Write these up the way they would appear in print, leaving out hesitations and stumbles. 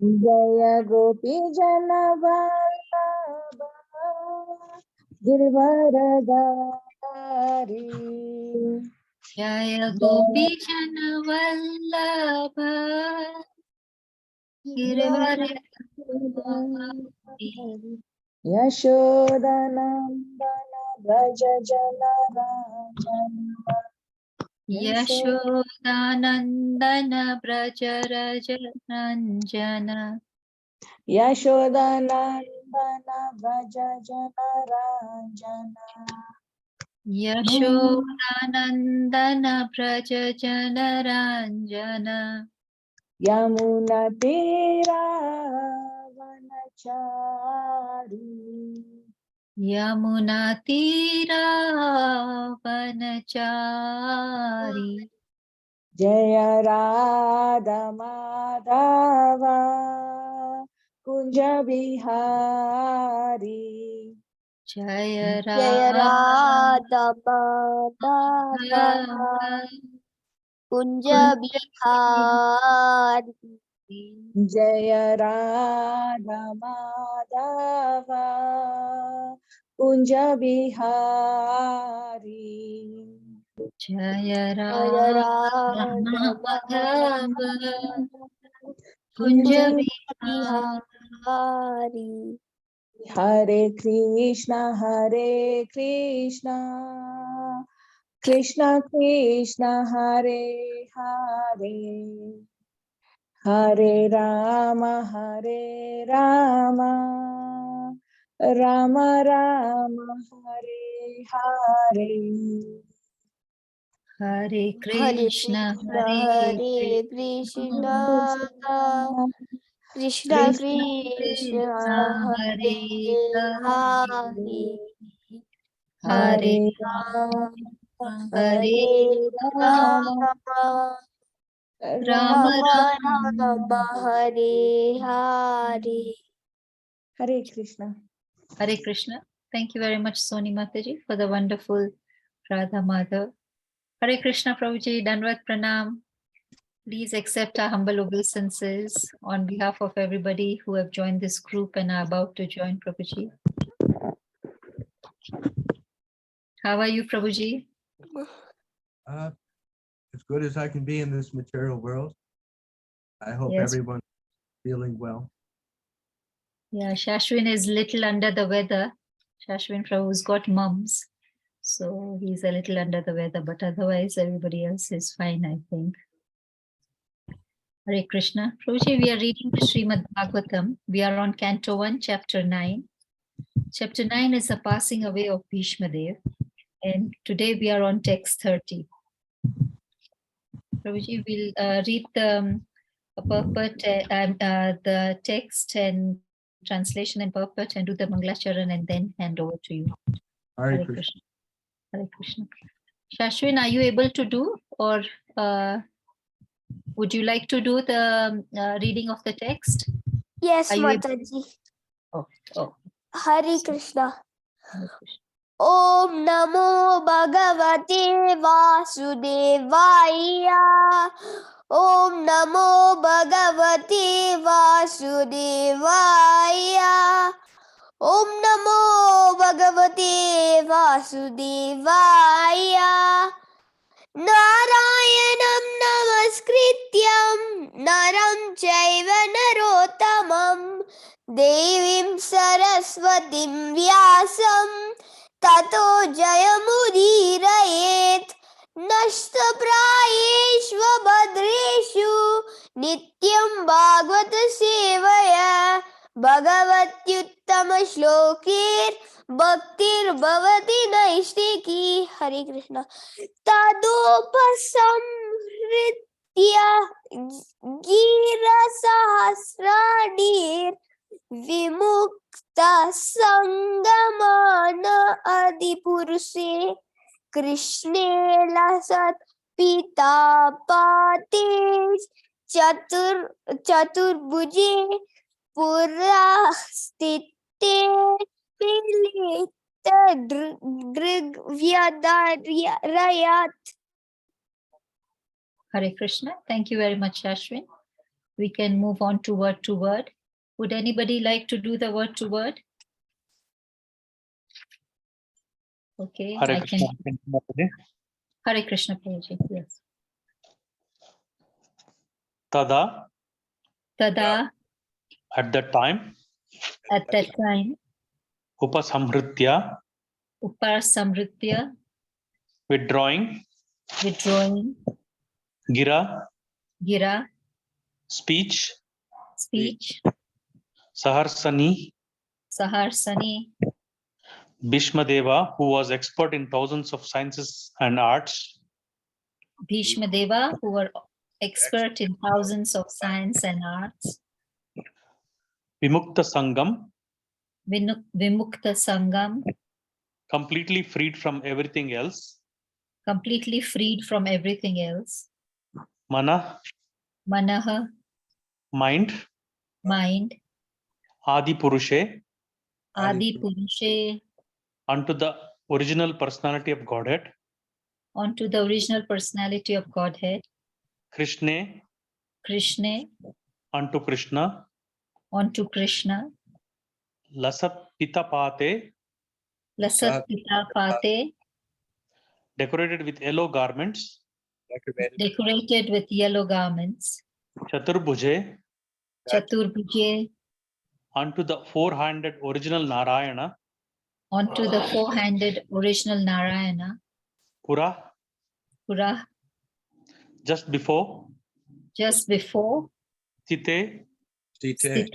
Jaya Gopi Jana Vallabha Girvaradari. Jaya Gopi Jana Vallabha Girvaradari. Yashodanandana Braja Jana Ranjana. Yashodanandana Braja Ranjana. Yashodanandana Braja Jana Ranjana. Yashodanandana Braja Jana Ranjana. Yamuna Tira Vanachari. Yamuna Tira Vanachari. Jaya Radha Madhava Kunja Bihari. Jaya Radha Madhava Kunja Bihari. Jaya Radha Madhava Kunja Bihari. Jaya Radha Madhava Kunja Bihari. Hare Krishna Krishna Krishna Hare Hare, Hare Rama Rama Rama Hare Hare. Hare Krishna Hare Krishna Krishna Krishna Hare Hare, Hare Hare Rama Rama Rama Hare Hare. Hare Krishna. Hare Krishna. Thank you very much, Soni Mataji, for the wonderful Radha Madhav. Hare Krishna, Prabhuji, Dandavat Pranam. Please accept our humble obeisances on behalf of everybody who have joined this group and are about to join, Prabhuji. How are you, Prabhuji? As good as I can be in this material world. I hope everyone's feeling well. Yeah, Shashwin is little under the weather. Shashwin Prabhu's got mumps, so he's a little under the weather, but otherwise everybody else is fine, I think. Hare Krishna. Prabhuji, we are reading the Srimad Bhagavatam. We are on Canto 1, Chapter 9. Chapter 9 is the passing away of Bhishma Dev, and today we are on text 30. Prabhuji, we'll read the purport, the text and translation and purport, and do the Mangalacharan and then hand over to you. Hare Krishna. Hare Krishna. Shashwin, are you able to do, or would you like to do the reading of the text? Yes, Mataji. Oh. Hare Krishna. Om Namo Bhagavate Vasudevaya. Om Namo Bhagavate Vasudevaya. Om Namo Bhagavate Vasudevaya. Narayanam Namaskrityam Naram Chaiva Narottamam Devim Saraswatim Vyasam Tato Jayamudhirayet Nashtaprayeshva Bhadreshu Nityam Bhagavata Sevaya Bhagavatyuttama Shlokir Bhaktir Bhavati Naistiki. Hare Krishna. Tadopasamhritya gira sahasradir vimukta sangamana adipuruse Krishne lasat pita patis chaturbuje purastite pilita drigvyadayat. Hare Krishna. Thank you very much, Shashwin. we can move on to word to word. Would anybody like to do the word to word? Okay, Hare I Krishna. can. Hare Krishna, Prabhuji. Yes. Tada, Tada, at that time, at that time, upasamhritya, Upasamritya, withdrawing, withdrawing, gira, gira, speech, speech, saharsani, saharsani, Bhishmadeva, who was expert in thousands of sciences and arts, Bhishma Deva, who were expert in thousands of science and arts, Vimukta Sangam, Vimukta Sangam, completely freed from everything else, completely freed from everything else, Mana, Manaha, mind, mind, Adi Purushe, Adi Purushe, unto the original personality of Godhead, onto the original personality of Godhead, Krishna, Krishna, unto Krishna, onto Krishna, Lasat Pitapate, Lasat Pita Pate, decorated with yellow garments, decorated with yellow garments, Chaturbhuje, Chaturbhuje, unto the four-handed original Narayana, onto the four-handed original Narayana, Pura, Pura, just before, just before, Sthite, Sthite,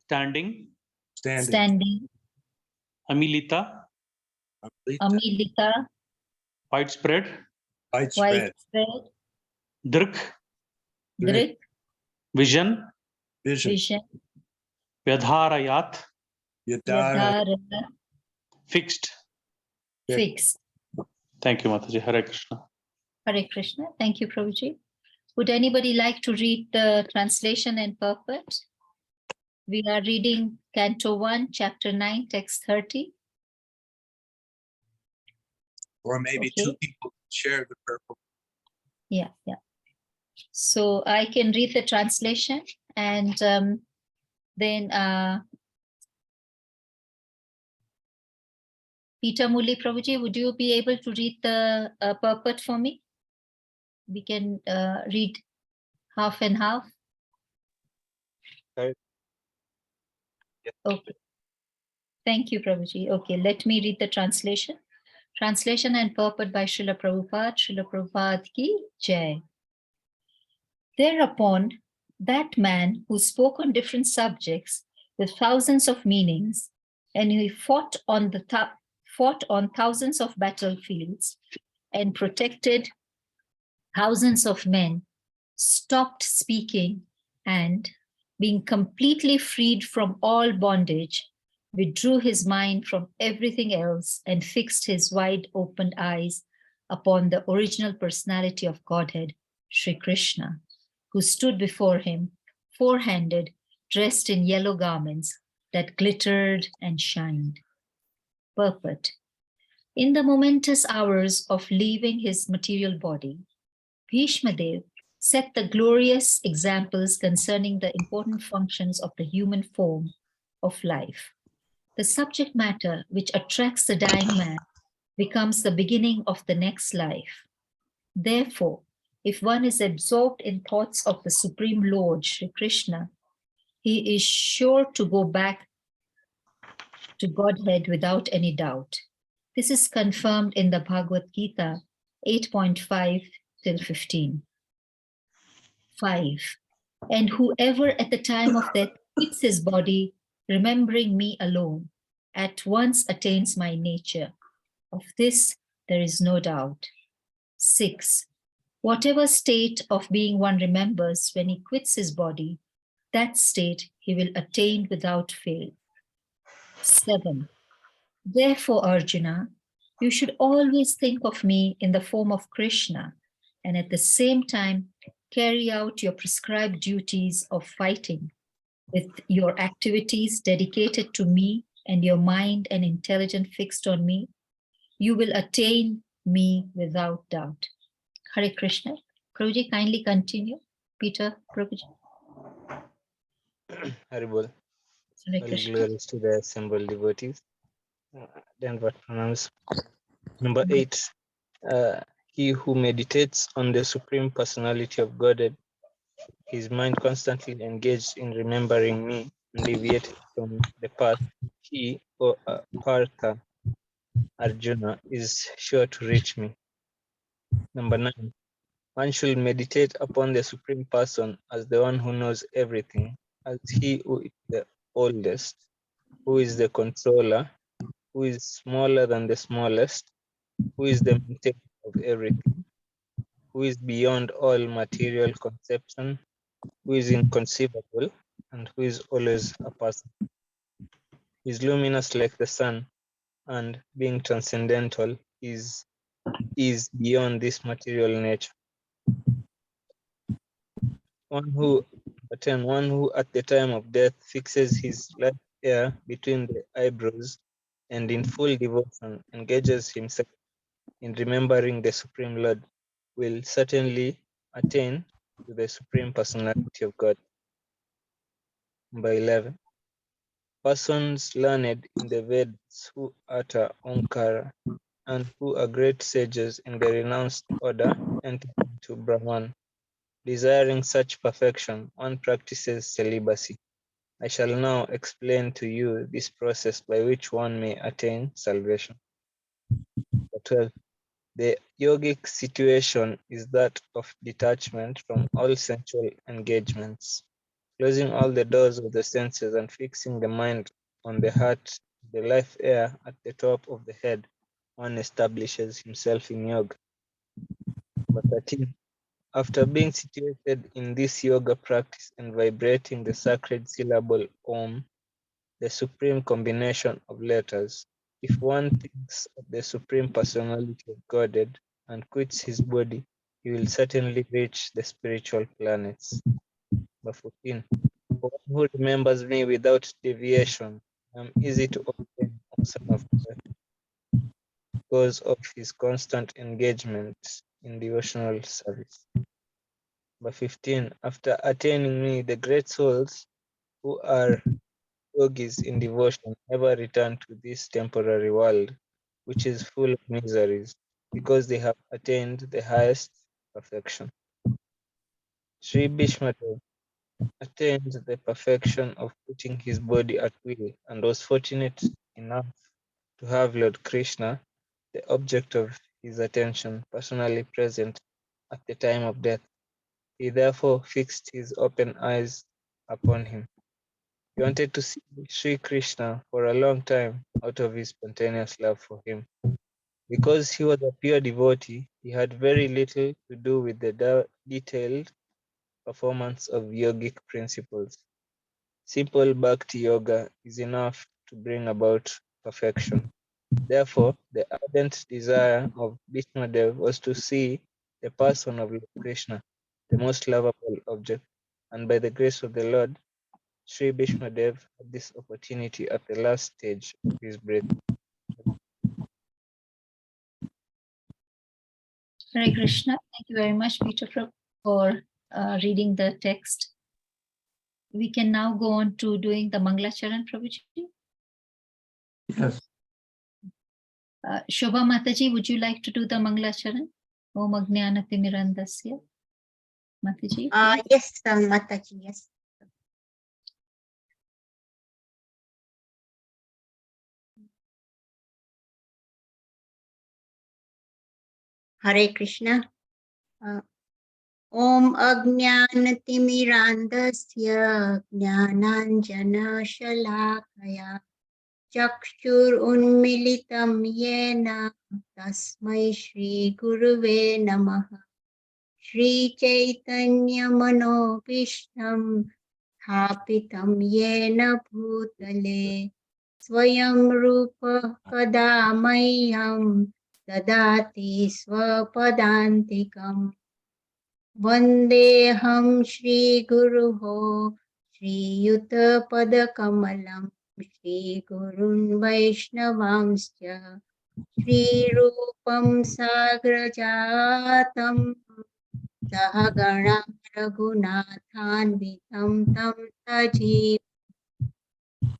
standing, standing, Amilita, Amilita, widespread, widespread, Drik, Drik, vision, vision, Vyadharayat, Yadhara, fixed. fixed. Thank you, Mataji. Hare Krishna. Hare Krishna. Thank you, Prabhuji. Would anybody like to read the translation and purport? We are reading Canto 1, Chapter 9, Text 30. Or maybe Okay. two people share the purple. Yeah. So I can read the translation and then Peter Muli Prabhuji, would you be able to read the purport for me? We can read half and half. Okay. Yes. Okay. Thank you, Prabhuji. Okay, let me read the translation. Translation and purport by Srila Prabhupada. Srila Prabhupada ki Jai. Thereupon, that man who spoke on different subjects with thousands of meanings, and he fought on thousands of battlefields and protected thousands of men, stopped speaking and, being completely freed from all bondage, withdrew his mind from everything else and fixed his wide opened eyes upon the original personality of Godhead, Sri Krishna, who stood before him, four-handed, dressed in yellow garments that glittered and shined. Purport. In the momentous hours of leaving his material body, Bhishma Dev set the glorious examples concerning the important functions of the human form of life. The subject matter which attracts the dying man becomes the beginning of the next life. Therefore, if one is absorbed in thoughts of the Supreme Lord, Sri Krishna, he is sure to go back to Godhead without any doubt. This is confirmed in the Bhagavad Gita 8.5 till 15. 5. And whoever at the time of death quits his body, remembering me alone, at once attains my nature. Of this there is no doubt. 6. Whatever state of being one remembers when he quits his body, that state he will attain without fail. 7. Therefore, Arjuna, you should always think of me in the form of Krishna, and at the same time carry out your prescribed duties of fighting with your activities dedicated to me and your mind and intelligence fixed on me. You will attain me without doubt. Hare Krishna. Prabhuji, kindly continue. Peter, Prabhuji. Haribol. Hare All Krishna. glories to the assembled devotees. Then what pronouns? Number 8. He who meditates on the Supreme Personality of Godhead, his mind constantly engaged in remembering me and deviating from the path, he, or Partha, Arjuna, is sure to reach me. Number 9. One should meditate upon the Supreme Person as the one who knows everything, as he who is the oldest, who is the controller, who is smaller than the smallest, who is the maintainer of everything, who is beyond all material conception, who is inconceivable, and who is always a person. He is luminous like the sun, and being transcendental is beyond this material nature. One who at the time of death fixes his left ear between the eyebrows and in full devotion engages himself in remembering the Supreme Lord will certainly attain to the Supreme Personality of God. Number 11. Persons learned in the Vedas who utter Omkara and who are great sages in the renounced order enter into Brahman. Desiring such perfection, one practices celibacy. I shall now explain to you this process by which one may attain salvation. Number 12. The yogic situation is that of detachment from all sensual engagements, closing all the doors of the senses and fixing the mind on the heart, the life air at the top of the head. One establishes himself in yoga. Number 13. After being situated in this yoga practice and vibrating the sacred syllable Om, the supreme combination of letters, if one thinks of the Supreme Personality of Godhead and quits his body, he will certainly reach the spiritual planets. Number 14. For one who remembers me without deviation, I am easy to obtain, O Son of God, because of his constant engagement in devotional service. Number 15. After attaining me, the great souls who are yogis in devotion never return to this temporary world, which is full of miseries, because they have attained the highest perfection. Sri Bhishmadev attained the perfection of putting his body at will and was fortunate enough to have Lord Krishna, the object of his attention, personally present at the time of death. He therefore fixed his open eyes upon him. He wanted to see Sri Krishna for a long time out of his spontaneous love for him. Because he was a pure devotee, he had very little to do with the detailed performance of yogic principles. Simple bhakti yoga is enough to bring about perfection. Therefore, the ardent desire of Bhishmadev was to see the person of Lord Krishna, the most lovable object, and by the grace of the Lord, Sri Bhishmadev had this opportunity at the last stage of his breath. Hare Krishna. Thank you very much, Peter, for reading the text. We can now go on to doing the Mangalacharan, Prabhuji. Yes. Shobha Mataji, would you like to do the Mangalacharan? Om Ajnanati Mirandasya. Mataji. Yes, Mataji, yes. Hare Krishna. Om Ajnanatimirandasya Jnananjanashalakaya Chakshur Unmilitam Yena Tasmai Shri Guruve Namaha Shri Chaitanya Manopishtam Thapitam Yena Bhutale Swayam Rupa Kadamayyam Dadati Swapadantikam Vandeham Shri Guruho Shri Yuta Padakamalam Shri Gurun Vaishnavamscha Shri Rupam Sagrajatam सहगणा रघुनाथान्वितं तं सजीव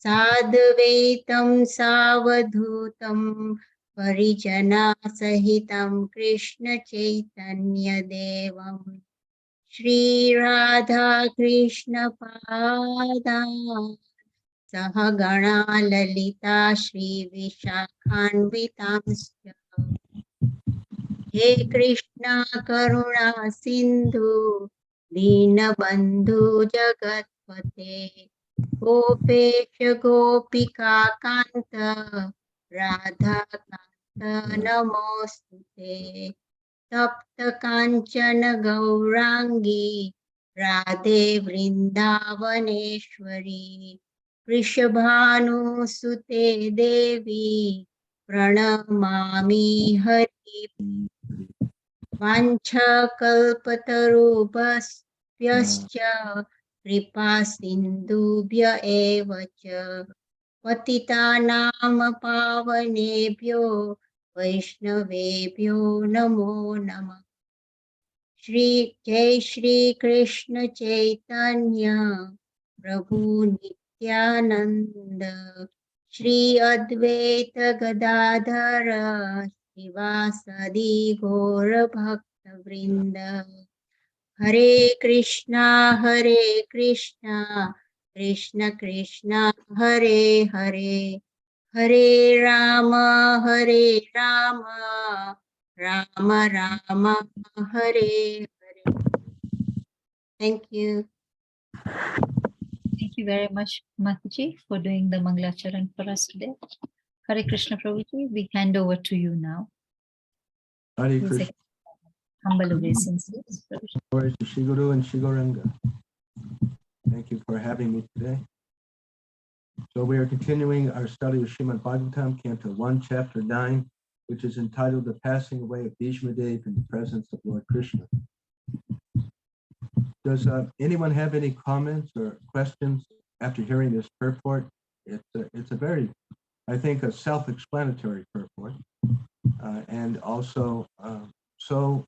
साद्वैतं सावधूतं परिजनासहितं कृष्णचैतन्यदेवं श्रीराधा कृष्णपादान् सहगणा ललिता श्रीविशाखान्वितांश्च हे कृष्णा करुणा सिन्धु दीनबन्धु जगत्पते गोपेश गोपिका कान्त राधाकान्त नमोऽस्तुते तप्त काञ्चन गौराङ्गी राधे वृन्दावनेश्वरी वृषभानुसुते देवी प्रणमामि हरि वाञ्छकल्पतरुभ्यश्च कृपा सिन्धुभ्य एव च पतितानां पावनेभ्यो वैष्णवेभ्यो नमो नमः जय श्री कृष्ण चैतन्य प्रभु नित्यानंद श्री अद्वैत गदाधर श्रीवासदि गौर भक्त वृंद हरे Krishna Krishna Krishna Hare Hare Hare Ram Ram Ram Hare Hare thank you Thank you very much, Mataji, for doing the Mangalacharan for us today. Hare Krishna, Prabhuji, we hand over to you now. Hare Please Krishna. accept humble obeisances, Prabhuji. Glory to Shiguru and Shiguranga. Thank you for having me today. So we are continuing our study of Srimad Bhagavatam, Canto 1, Chapter 9, which is entitled The Passing Away of Bhishma Dev in the Presence of Lord Krishna. Does anyone have any comments or questions after hearing this purport? It's a very, I think, a self-explanatory purport, and also so,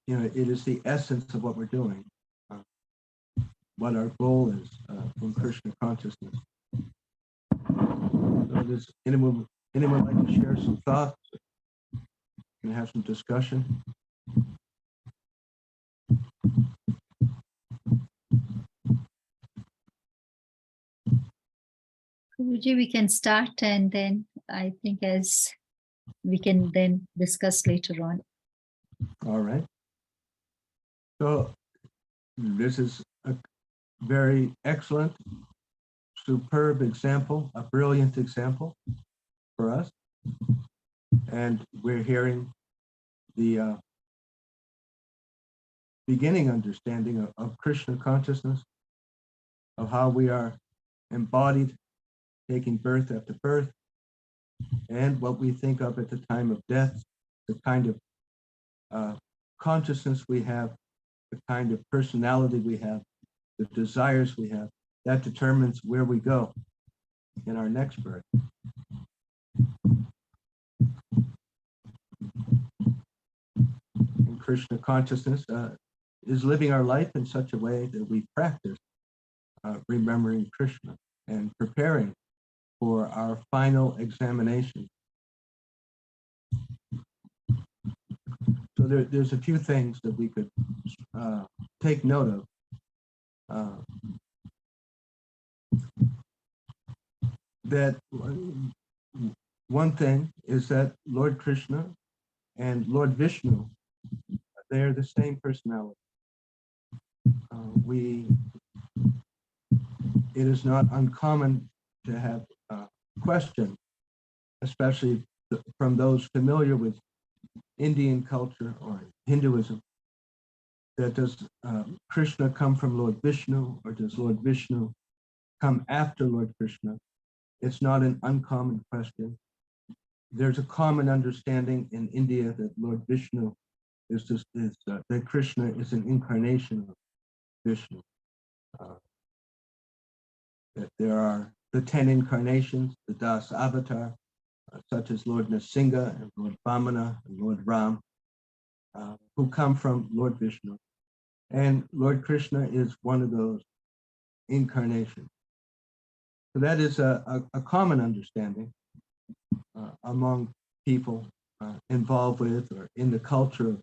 you know, it is the essence of what we're doing, what our goal is in Krishna consciousness. So does anyone like to share some thoughts and have some discussion? Prabhuji, we can start, and then I think as we can then discuss later on. All right. So this is a very excellent, superb example, a brilliant example for us. And we're hearing the beginning understanding of Krishna consciousness, of how we are embodied, taking birth after birth, and what we think of at the time of death, the kind of consciousness we have, the kind of personality we have, the desires we have, that determines where we go in our next birth. And Krishna consciousness is living our life in such a way that we practice remembering Krishna and preparing for our final examination. So there's a few things that we could take note of. That one thing is that Lord Krishna and Lord Vishnu, they are the same personality. It is not uncommon to have question, especially from those familiar with Indian culture or Hinduism, that does Krishna come from Lord Vishnu, or does Lord Vishnu come after Lord Krishna? It's not an uncommon question. There's a common understanding in India that Lord Vishnu that Krishna is an incarnation of Vishnu. That there are the 10 incarnations, the Das Avatar, such as Lord Nrsimha and Lord Vamana and Lord Ram. who come from Lord Vishnu. And Lord Krishna is one of those incarnations. So that is a common understanding among people involved with or in the culture of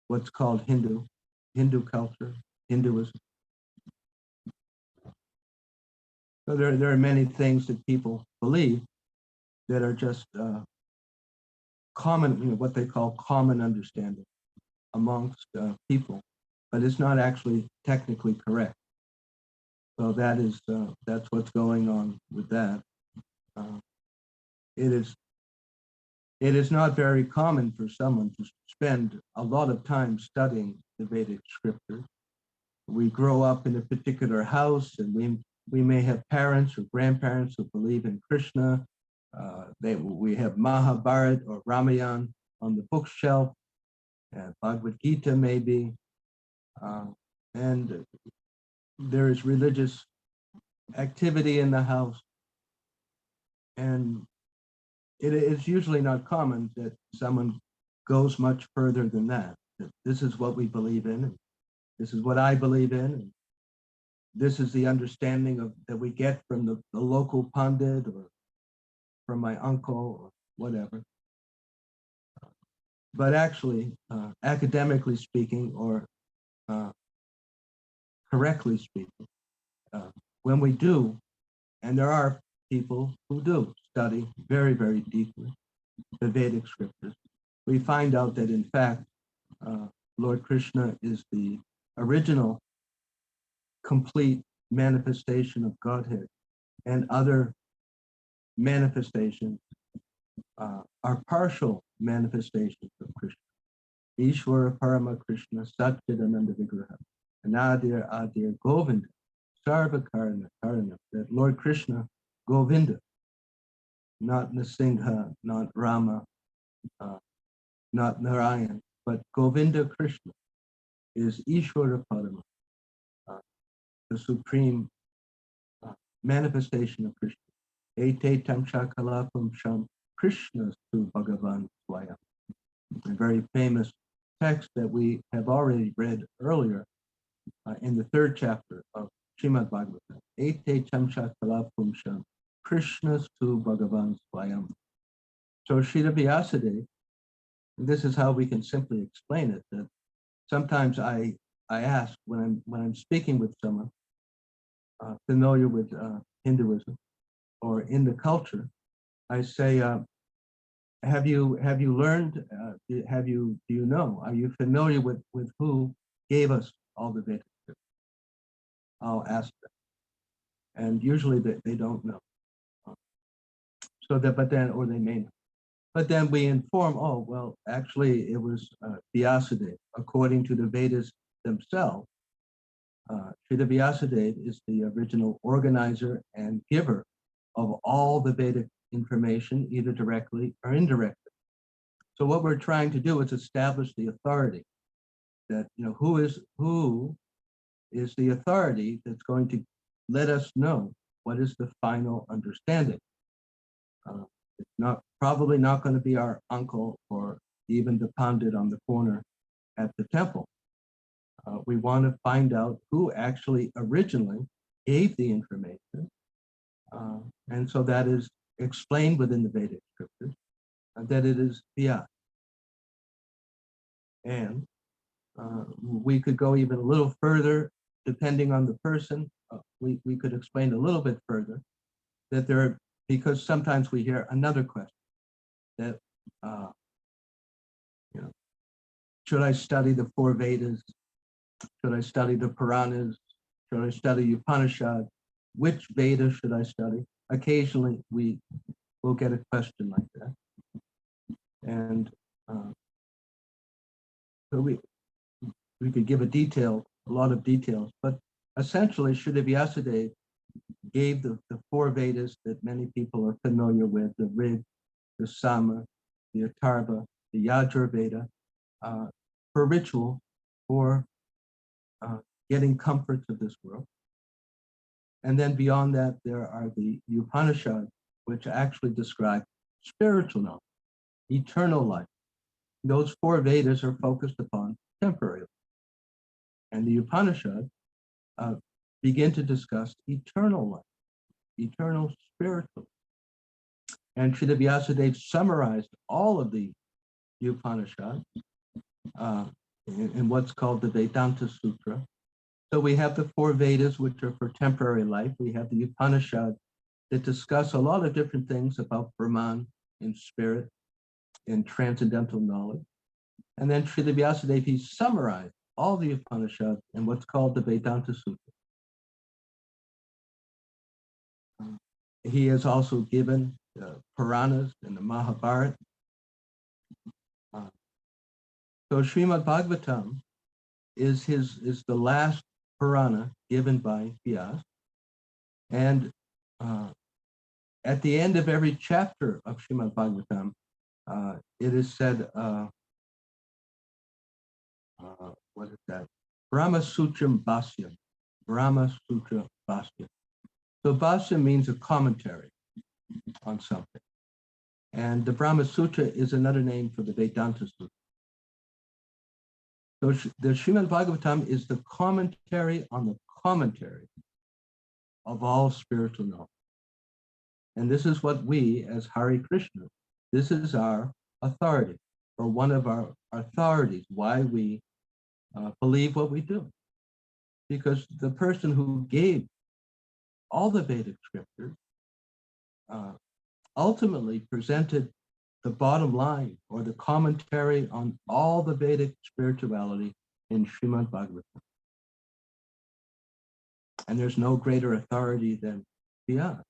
what's called Hindu culture, Hinduism. So there are many things that people believe that are just common, what they call common understanding amongst people, but it's not actually technically correct. So that's what's going on with that. It is not very common for someone to spend a lot of time studying the Vedic scriptures. We grow up in a particular house, and we may have parents or grandparents who believe in Krishna. We have Mahabharata or Ramayana on the bookshelf, Bhagavad Gita maybe, and there is religious activity in the house. And it is usually not common that someone goes much further than that. This is what we believe in, and this is what I believe in, and this is the understanding that we get from the local pundit or from my uncle or whatever. But actually, academically speaking, or correctly speaking, when we do, and there are people who do study very, very deeply the Vedic scriptures, we find out that in fact, Lord Krishna is the original complete manifestation of Godhead, and other manifestations are partial manifestations of Krishna. Ishvara Parama Krishna Satchidananda Vigraha Anadir Adir Govinda Sarva Karana Karana. That Lord Krishna, Govinda, not Nrsimha, not Rama, not Narayan, but Govinda Krishna is Ishvara Parama, the supreme manifestation of Krishna. Ete Tamsha Kalapam Sham Krishna Su Bhagavan Swayam. A very famous text that we have already read earlier in the 3rd chapter of Srimad Bhagavatam. Ete Tamsha Kalapam Sham Krishna Su Bhagavan Swayam. So Srila Vyasadeva, this is how we can simply explain it, that sometimes I ask when I'm speaking with someone familiar with Hinduism or in the culture, I say, have you learned, do you know, are you familiar with who gave us all the Vedic scriptures? I'll ask them. And usually they don't know. So that, but then, or they may know. But then we inform, oh, well, actually it was Vyasadeva. According to the Vedas themselves, Srila Vyasadeva is the original organizer and giver of all the Vedic information, either directly or indirectly. So what we're trying to do is establish the authority that, who is the authority that's going to let us know what is the final understanding. It's probably not going to be our uncle or even the pandit on the corner at the temple. We want to find out who actually originally gave the information. And so that is explained within the Vedic scriptures, that it is Vyas. And we could go even a little further, depending on the person. We could explain a little bit further that because sometimes we hear another question that, should I study the 4 Vedas? Should I study the Puranas? Should I study Upanishad? Which Veda should I study? Occasionally we will get a question like that. And so we could give a lot of details, but essentially Srila Vyasadeva gave the 4 Vedas that many people are familiar with, the Rig, the Sama, the Atharva, the Yajurveda, for ritual, for getting comforts of this world. And then beyond that, there are the Upanishads, which actually describe spiritual knowledge, eternal life, those 4 Vedas are focused upon temporary. And the Upanishad begin to discuss eternal life, eternal spiritual. And Srila Vyasadeva summarized all of the Upanishad in what's called the Vedanta Sutra. So we have the 4 Vedas, which are for temporary life. We have the Upanishad that discuss a lot of different things about Brahman in spirit, in transcendental knowledge. And then Srila Vyasadeva, he summarized all the Upanishads in what's called the Vedanta Sutra. He has also given Puranas and the Mahabharata. So Srimad Bhagavatam is the last Purana given by Vyas. And at the end of every chapter of Srimad Bhagavatam, it is said, what is that? Brahma Sutram Bhasyam. Brahma Sutra Bhasyam. So Bhasyam means a commentary on something. And the Brahma Sutra is another name for the Vedanta Sutra. So the Srimad Bhagavatam is the commentary on the commentary of all spiritual knowledge. And this is what we, as Hare Krishna, this is our authority, or one of our authorities, why we believe what we do. Because the person who gave all the Vedic scriptures ultimately presented the bottom line, or the commentary on all the Vedic spirituality in Srimad Bhagavatam. And there's no greater authority than Vyas.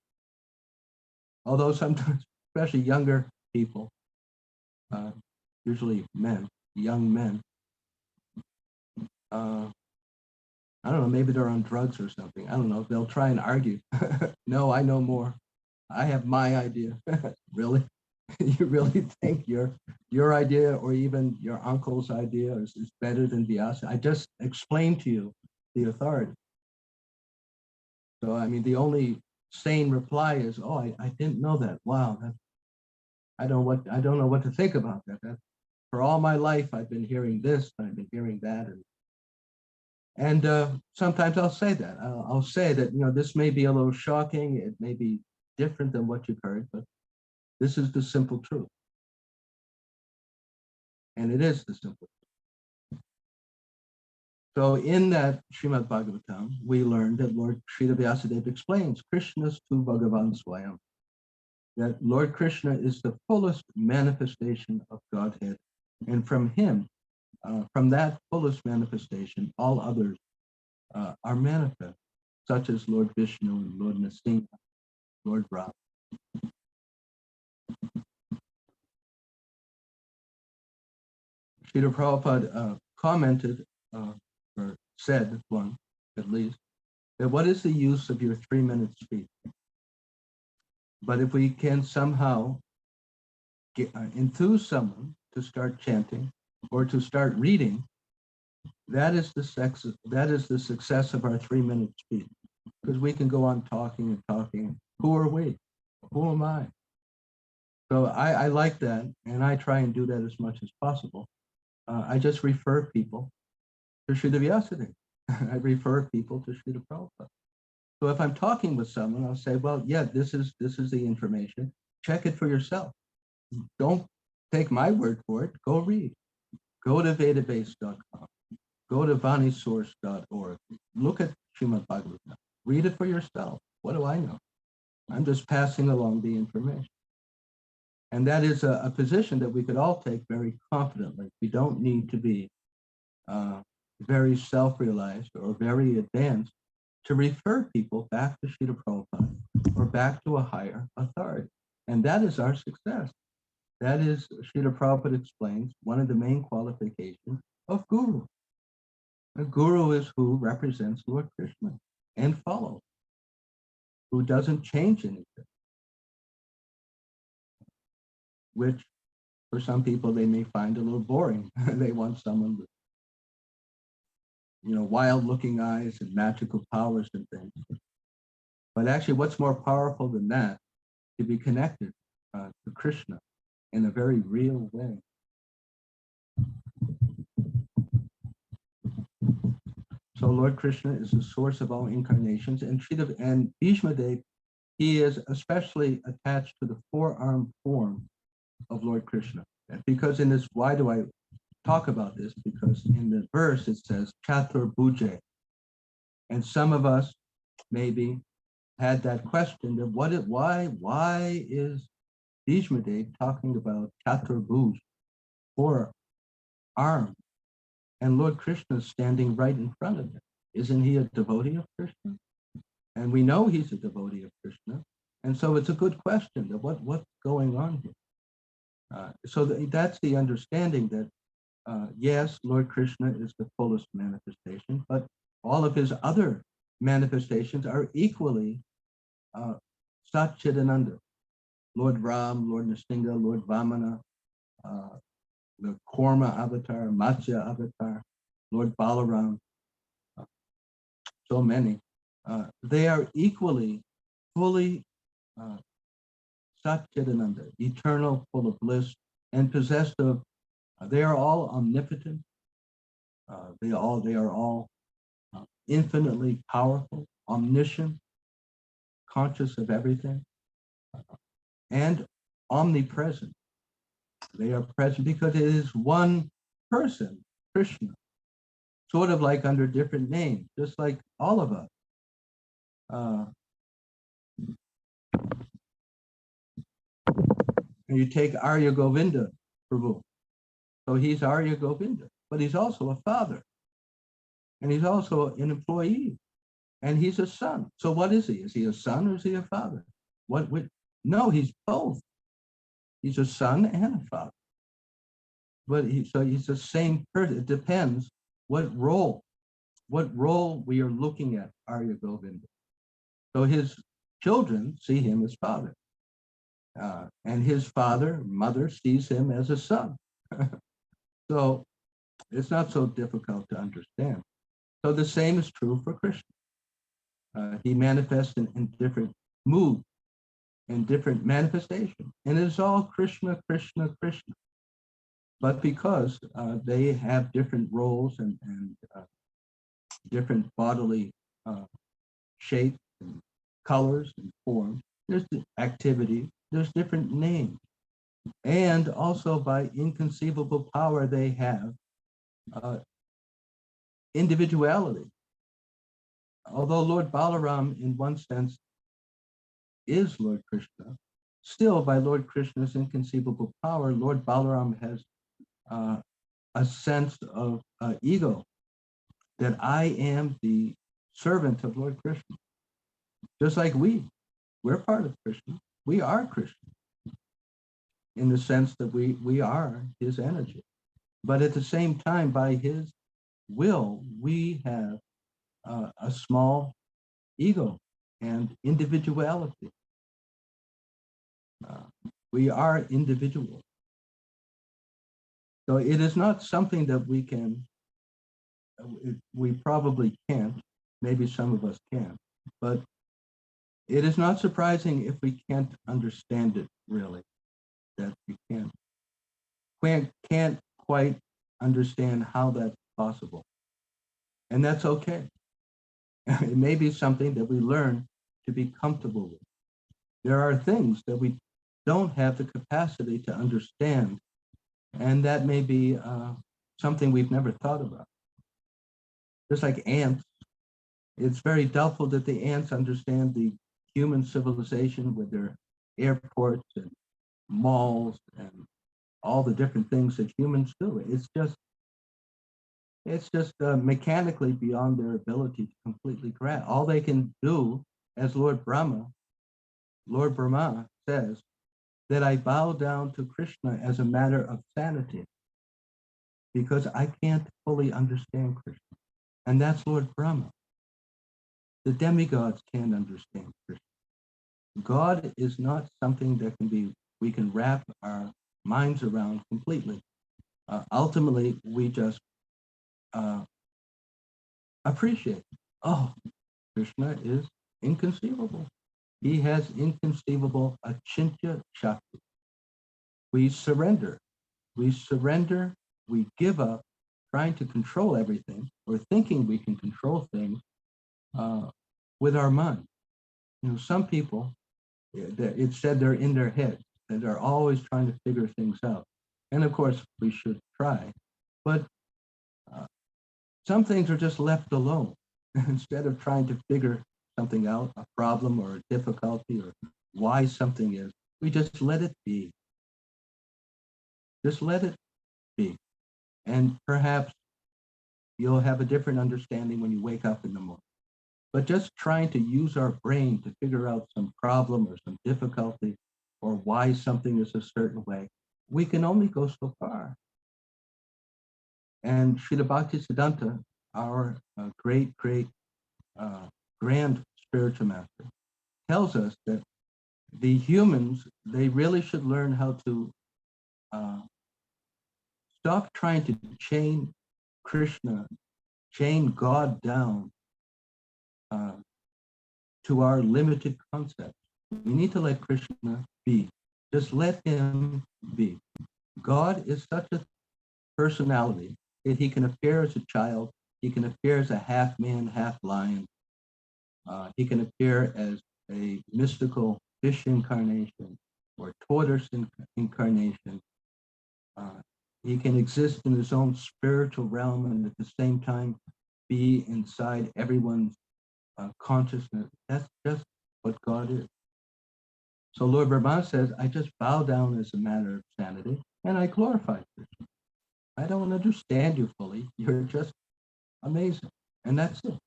Although sometimes, especially younger people, usually men, young men, I don't know, maybe they're on drugs or something. I don't know. They'll try and argue. No, I know more. I have my idea. Really? You really think your idea or even your uncle's idea is better than Vyasa? I just explained to you the authority. So, I mean, the only sane reply is, oh, I didn't know that. Wow. I don't know what to think about that. For all my life, I've been hearing this, I've been hearing that. And sometimes I'll say that. I'll say that, this may be a little shocking. It may be different than what you've heard, but this is the simple truth. And it is the simple truth. So in that Srimad Bhagavatam, we learned that Lord Srila Vyasadeva explains Krishna's tu Bhagavan Swayam, that Lord Krishna is the fullest manifestation of Godhead. And from him, from that fullest manifestation, all others are manifest, such as Lord Vishnu and Lord Narasimha, Lord Rama. Srila Prabhupada commented, or said one, at least, that what is the use of your 3-minute speech? But if we can somehow enthuse someone to start chanting or to start reading, that is the success of our 3-minute speech. Because we can go on talking and talking. Who are we? Who am I? So I like that, and I try and do that as much as possible. I just refer people to Srila Vyasadeva. I refer people to Srila Prabhupada. So if I'm talking with someone, I'll say, well, yeah, this is the information. Check it for yourself. Don't take my word for it. Go read. Go to vedabase.com. Go to vanisource.org. Look at Srimad Bhagavatam. Read it for yourself. What do I know? I'm just passing along the information. And that is a position that we could all take very confidently. We don't need to be very self-realized or very advanced to refer people back to Srila Prabhupada or back to a higher authority. And that is our success. That is, Srila Prabhupada explains, one of the main qualifications of guru. A guru is who represents Lord Krishna and follows, who doesn't change anything, which for some people they may find a little boring. They want someone with, wild looking eyes and magical powers and things. But actually what's more powerful than that, to be connected to Krishna in a very real way. So Lord Krishna is the source of all incarnations, and Bhishma Dev, he is especially attached to the four-armed form of Lord Krishna. And because in this, why do I talk about this? Because in the verse it says Chatur Bhuje. And some of us maybe had that question that why is Bhishma Dev talking about Chatur Bhuj, four arms, and Lord Krishna is standing right in front of him? Isn't he a devotee of Krishna? And we know he's a devotee of Krishna. And so it's a good question that what's going on here? So that's the understanding that, yes, Lord Krishna is the fullest manifestation, but all of his other manifestations are equally Satchidananda. Lord Ram, Lord Nrsimha, Lord Vamana, the Korma avatar, Matsya avatar, Lord Balaram, so many. They are equally, fully Satchidananda, eternal, full of bliss, and possessed of, they are all omnipotent. They are all infinitely powerful, omniscient, conscious of everything, and omnipresent. They are present because it is one person, Krishna, sort of like under different names, just like all of us. And you take Arya Govinda Prabhu. So he's Arya Govinda, but he's also a father. And he's also an employee. And he's a son. So what is he? Is he a son or is he a father? No, he's both. He's a son and a father. But so he's the same person. It depends what role we are looking at Arya Govinda. So his children see him as father. And his mother sees him as a son. So it's not so difficult to understand. So the same is true for Krishna. He manifests in different moods and different manifestations. And it's all Krishna, Krishna, Krishna. But because they have different roles and different bodily shapes and colors and forms, there's activity, there's different names. And also by inconceivable power, they have individuality. Although Lord Balaram, in one sense, is Lord Krishna, still by Lord Krishna's inconceivable power, Lord Balaram has a sense of ego, that I am the servant of Lord Krishna. Just like we're part of Krishna. We are Krishna in the sense that we are his energy. But at the same time, by his will, we have a small ego and individuality. We are individuals. So it is not something that we probably can't, maybe some of us can, but it is not surprising if we can't understand it really, that we can't quite understand how that's possible. And that's okay. It may be something that we learn to be comfortable with. There are things that we don't have the capacity to understand, and that may be something we've never thought about. Just like ants, it's very doubtful that the ants understand the human civilization with their airports and malls and all the different things that humans do. It's just mechanically beyond their ability to completely grasp. All they can do, as Lord Brahma says, that I bow down to Krishna as a matter of sanity, because I can't fully understand Krishna. And that's Lord Brahma. The demigods can't understand Krishna. God is not something that we can wrap our minds around completely. Ultimately, we just appreciate, oh, Krishna is inconceivable. He has inconceivable achintya shakti. We surrender we give up trying to control everything or thinking we can control things with our mind. You know, some people, it said they're in their head, that they're always trying to figure things out. And of course, we should try, but some things are just left alone. Instead of trying to figure something out, a problem or a difficulty or why something is, we just let it be. Just let it be. And perhaps you'll have a different understanding when you wake up in the morning. But just trying to use our brain to figure out some problem or some difficulty or why something is a certain way, we can only go so far. And Srila Bhaktisiddhanta, our great grand spiritual master, tells us that the humans, they really should learn how to stop trying to chain Krishna, chain God down to our limited concepts. We need to let Krishna be. Just let him be. God is such a personality that he can appear as a child, he can appear as a half man, half lion, he can appear as a mystical fish incarnation or tortoise incarnation. He can exist in his own spiritual realm and at the same time be inside everyone's consciousness. That's just what God is. So Lord Brahma says, I just bow down as a matter of sanity and I glorify Krishna. I don't understand you fully. You're just amazing. And that's it,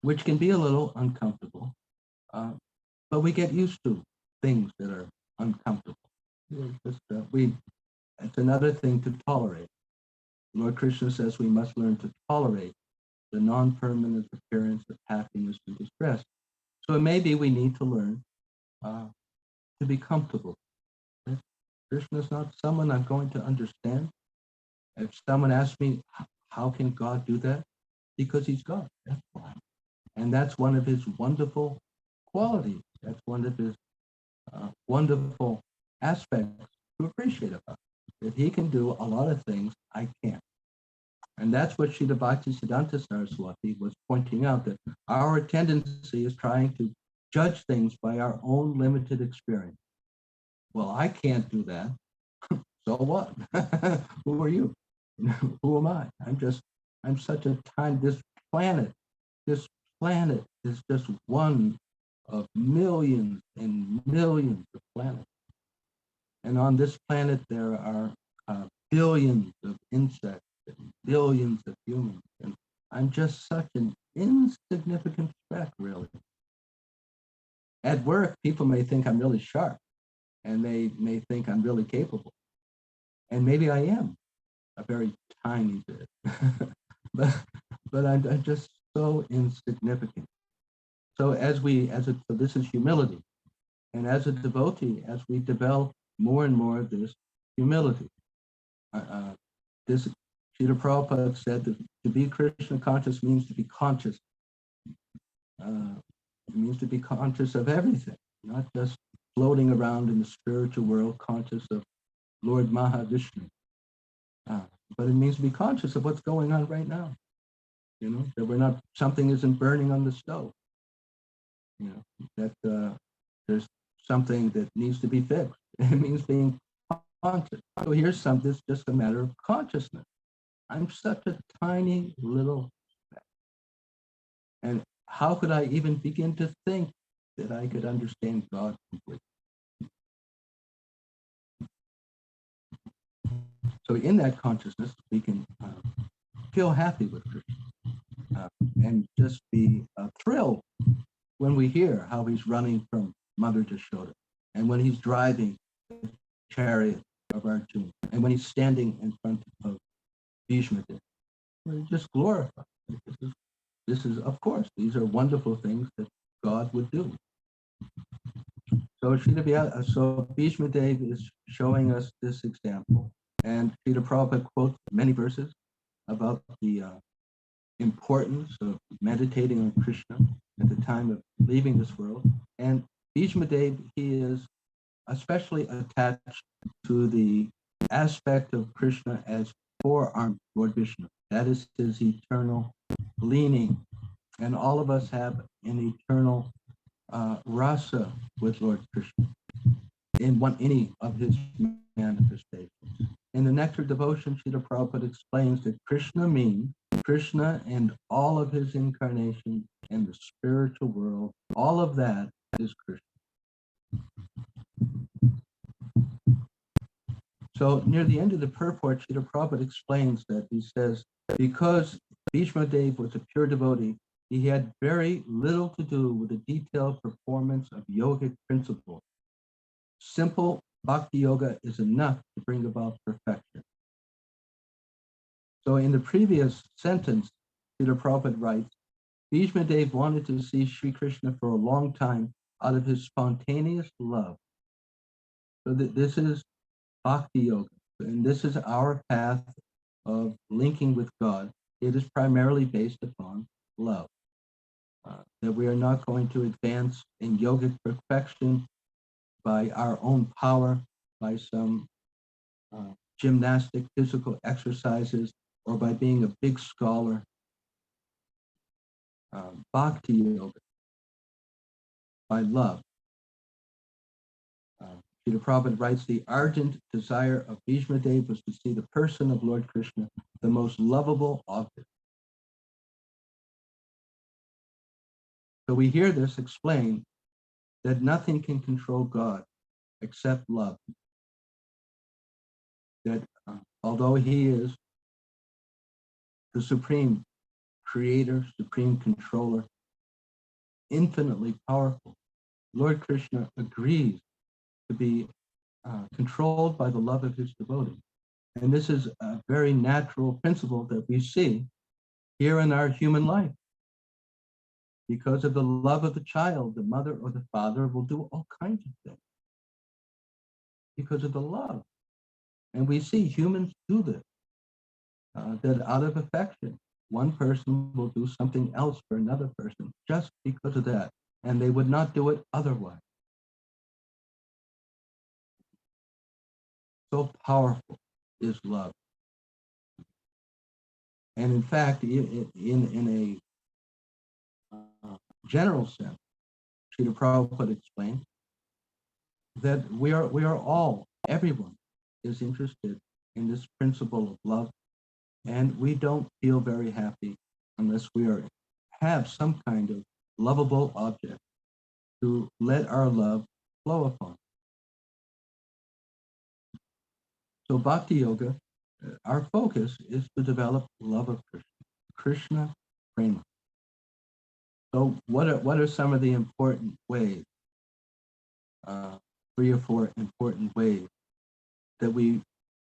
which can be a little uncomfortable. But we get used to things that are uncomfortable. It's another thing to tolerate. Lord Krishna says we must learn to tolerate the non-permanent appearance of happiness and distress. So maybe we need to learn to be comfortable. Krishna is not someone I'm going to understand. If someone asks me, how can God do that? Because he's God, that's why. And that's one of his wonderful qualities. That's one of his wonderful aspects to appreciate about him, that he can do a lot of things I can't. And that's what Srila Bhaktisiddhanta Saraswati was pointing out, that our tendency is trying to judge things by our own limited experience. Well, I can't do that. So what? Who are you? Who am I? I'm such a tiny, this planet is just one of millions and millions of planets. And on this planet, there are billions of insects and billions of humans. And I'm just such an insignificant speck, really. At work, people may think I'm really sharp and they may think I'm really capable. And maybe I am a very tiny bit, but I'm just so insignificant. So so this is humility. And as a devotee, as we develop more and more of this humility, this Srila Prabhupada said that to be Krishna conscious means to be conscious. It means to be conscious of everything, not just floating around in the spiritual world, conscious of Lord Mahavishnu. But it means to be conscious of what's going on right now. You know, that something isn't burning on the stove. You know, that there's something that needs to be fixed. It means being conscious. So here's something that's just a matter of consciousness. I'm such a tiny little speck. And how could I even begin to think that I could understand God completely? So in that consciousness, we can feel happy with Krishna and just be thrilled when we hear how he's running from Mother Yashoda, and when he's driving the chariot of Arjuna, and when he's standing in front of Bhishma. We just glorify. This is, of course, these are wonderful things that God would do. So Bhishma Dev is showing us this example, and Srila Prabhupada quotes many verses about the importance of meditating on Krishna at the time of leaving this world. And Bhishma Dev, he is especially attached to the aspect of Krishna as forearm Lord Vishnu. That is his eternal leaning. And all of us have an eternal rasa with Lord Krishna in any of his manifestations. In the Nectar Devotion, Srila Prabhupada explains that Krishna means Krishna and all of his incarnations and the spiritual world, all of that is Krishna. So near the end of the purport, Srila Prabhupada explains that he says, because Bhishma Dev was a pure devotee, he had very little to do with the detailed performance of yogic principles. Simple bhakti yoga is enough to bring about perfection. So in the previous sentence, Srila Prabhupada writes, Bhishma Dev wanted to see Sri Krishna for a long time out of his spontaneous love. So this is bhakti yoga, and this is our path of linking with God. It is primarily based upon love. That we are not going to advance in yogic perfection by our own power, by some gymnastic physical exercises, or by being a big scholar. Bhakti yoga, by love. Srila Prabhupada writes, the ardent desire of Bhishma Dev was to see the person of Lord Krishna, the most lovable object. So we hear this explained that nothing can control God except love. That although he is the supreme creator, supreme controller, infinitely powerful, Lord Krishna agrees to be controlled by the love of his devotee. And this is a very natural principle that we see here in our human life. Because of the love of the child, the mother or the father will do all kinds of things because of the love. And we see humans do this, that out of affection, one person will do something else for another person just because of that, and they would not do it otherwise. So powerful is love. And in fact, in a general sense, Srila Prabhupada explained that we are all, everyone is interested in this principle of love, and we don't feel very happy unless we have some kind of lovable object to let our love flow upon. So Bhakti Yoga, our focus is to develop love of Krishna, Krishna Prema. So what are some of the important ways, 3 or 4 important ways that we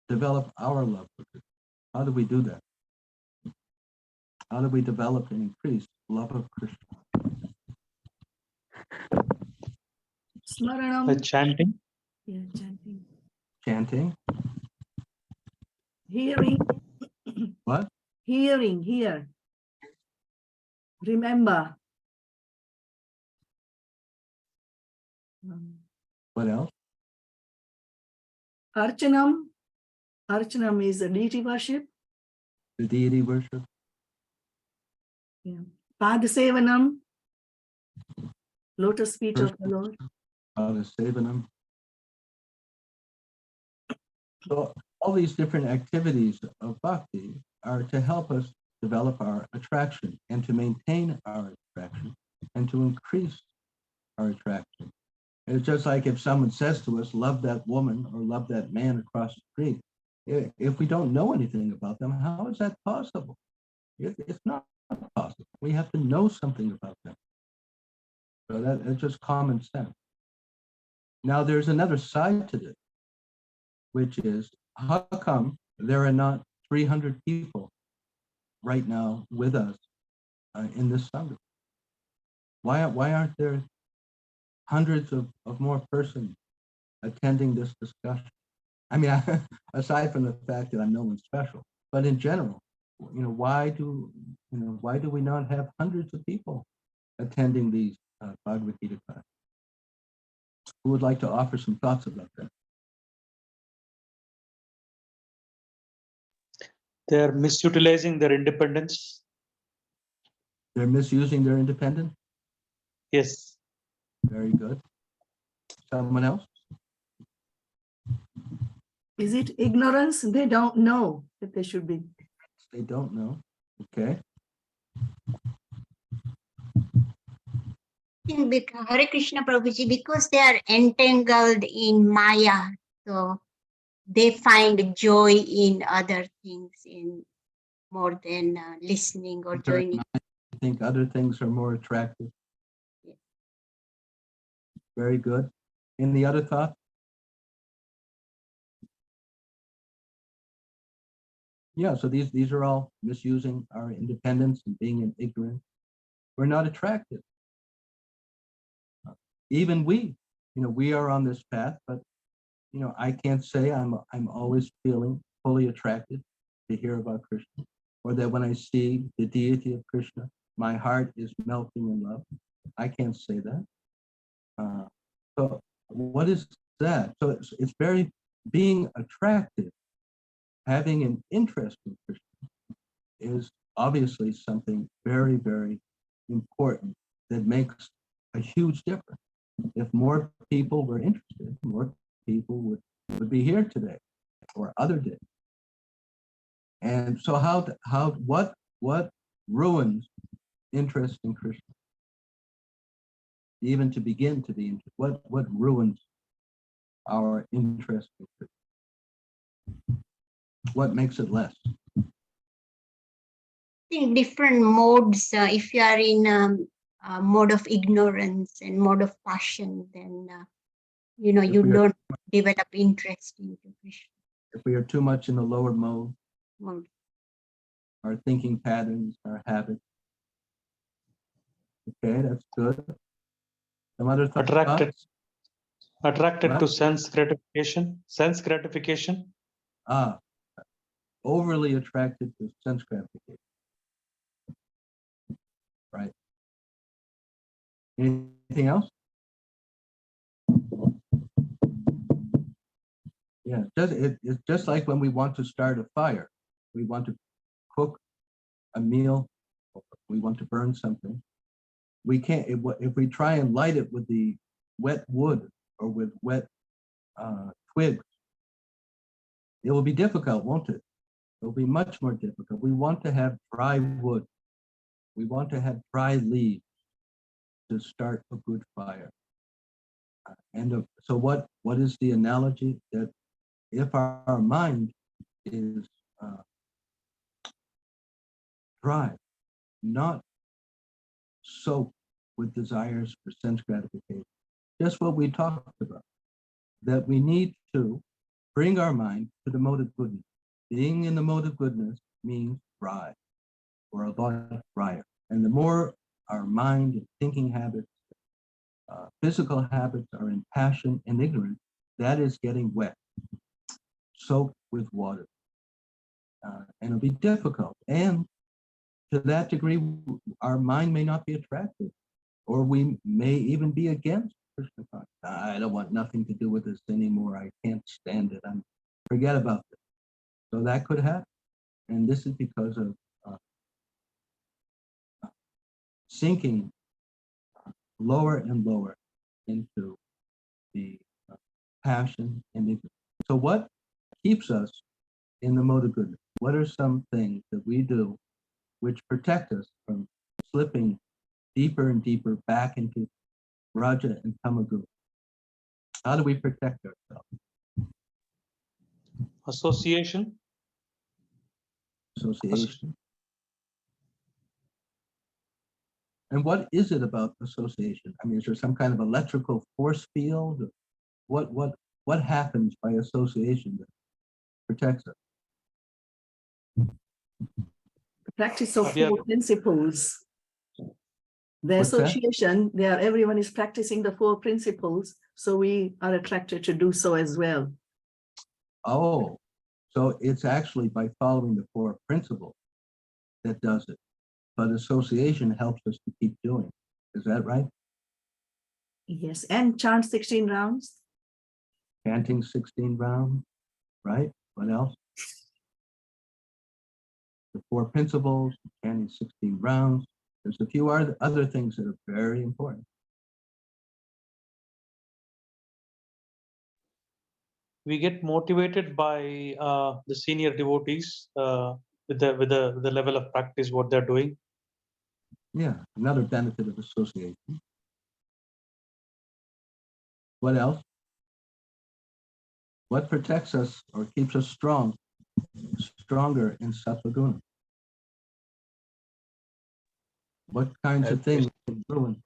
develop our love for Krishna? How do we do that? How do we develop and increase love of Krishna? Smaranam. Chanting. Yeah, chanting. Chanting. Hearing. What? Hearing, hear. Remember. What else? Archanam. Archanam is a deity worship. The deity worship. Yeah. Padasevanam. Lotus feet of the Lord. Sevanam. So all these different activities of bhakti are to help us develop our attraction and to maintain our attraction and to increase our attraction. And it's just like if someone says to us, love that woman or love that man across the street. If we don't know anything about them, how is that possible? It's not possible. We have to know something about them. So that's just common sense. Now there's another side to this, which is how come there are not 300 people right now with us in this Sangha? Why aren't there hundreds of more persons attending this discussion? I mean, aside from the fact that I'm no one special, but in general, why do we not have hundreds of people attending these Bhagavad Gita classes? Who would like to offer some thoughts about that? They are misutilizing their independence. They're misusing their independence. Yes. Very good. Someone else? Is it ignorance? They don't know that they should be. They don't know. Okay. Hare Krishna Prabhuji, because they are entangled in Maya, so they find joy in other things in more than listening or joining. I think other things are more attractive. Yeah. Very good. Any other thought? Yeah, so these are all misusing our independence and being in ignorance. We're not attractive. Even we are on this path, but I can't say I'm always feeling fully attracted to hear about Krishna, or that when I see the deity of Krishna, my heart is melting in love. I can't say that. So what is that? So it's very being attractive, having an interest in Krishna is obviously something very, very important that makes a huge difference. If more people were interested, more people would be here today or other days. And so what ruins interest in Krishna? Even to begin to be interested, what ruins our interest in Krishna? What makes it less? In different modes, if you are in a mode of ignorance and mode of passion, then you don't develop interest into Krishna. If we are too much in the lower mode, Mode. our thinking patterns, our habits. Okay, that's good. Some other thoughts? Attracted What? to sense gratification. Sense gratification. Overly attracted to sense gratification. Right. Anything else? Yeah, it's just like when we want to start a fire. We want to cook a meal, we want to burn something. We can't, if we try and light it with the wet wood or with wet twigs, it will be difficult, won't it? It will be much more difficult. We want to have dry wood. We want to have dry leaves to start a good fire. So what is the analogy? That if our mind is dry, not soaked with desires for sense gratification, just what we talked about, that we need to bring our mind to the mode of goodness. Being in the mode of goodness means dry, or a lot drier. And the more our mind and thinking habits, physical habits are in passion and ignorance, that is getting wet, soaked with water. And it'll be difficult. And to that degree, our mind may not be attractive, or we may even be against Krishna consciousness. I don't want nothing to do with this anymore. I can't stand it. Forget about this. So that could happen. And this is because of sinking lower and lower into the passion and ignorance. So what keeps us in the mode of goodness? What are some things that we do which protect us from slipping deeper and deeper back into Raja and Tamagu? How do we protect ourselves? Association. Association. And what is it about association? I mean, is there some kind of electrical force field? What happens by association that protects us? Practice of Yeah. four principles. The What's that? association, everyone is practicing the four principles, so we are attracted to do so as well. Oh, so it's actually by following the four principles that does it. But association helps us to keep doing. Is that right? Yes, and chant 16 rounds. Chanting 16 rounds, right? What else? the 4 principles, chanting 16 rounds. There's a few other things that are very important. We get motivated by the senior devotees with the level of practice what they're doing. Yeah, another benefit of association. What else? What protects us or keeps us stronger in sattva guna? What kinds of things ruin